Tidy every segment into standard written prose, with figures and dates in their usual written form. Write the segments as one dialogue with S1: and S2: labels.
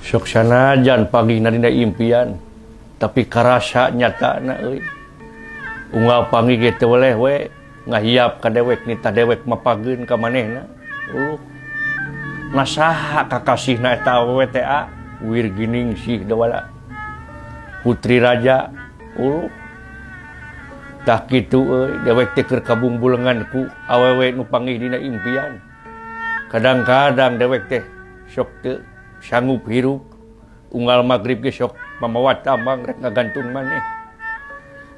S1: Sok sanajan pagi na dina impian, tapi karasa nyata na euy. Unggal pangi ge teu weleh we ngahiap ka dewek nita dewek mapageun ka manehna. Nasaha kakasihna eta awewe teh Wirgining sih dewala. Putri Raja tak kitu euy dewek teh keur kabungbulengan ku awewe nu panggih dina impian. Kadang-kadang dewek teh sok teu sanggup hirup unggal magrib ge sok mamawat tambang rek ngagantun maneh.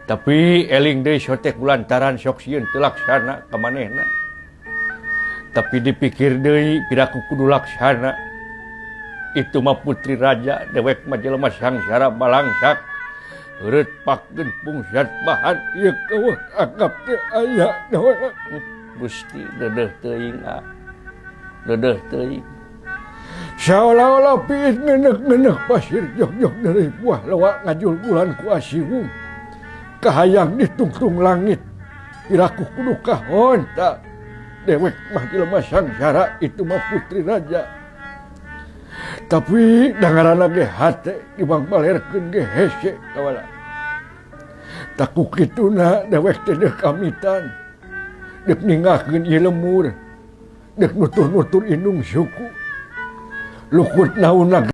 S1: Tapi eling deui sotek kulantaran sok sieun teu laksana ka manehna. Tapi dipikir deui piraku kudu laksana. Itu mah Putri Raja dewek mah jelema sangsara balangsak. Heureut pakeun pungsat bahan ieu keueuh anggap teu aya dawana. Gusti deudeuh teuing deudeuh teuing. Seolah-olah piit ngeuneuh-ngeuneuh pasir jog-jog dari buah lewak ngajul bulan ku asiwung. Kahayang di tungtung langit. Piraku kudu kahon tak. Dewek mah jelema sangsara itu mah Putri Raja. Tapi dangarana ge hate dibangbalerkeun ge hese kawala. Taku kituna dewek teh deuk kamitan. Deuk ninggalkeun ieu lemur. Deuk nutur-nutur indung suku. Lukut naunna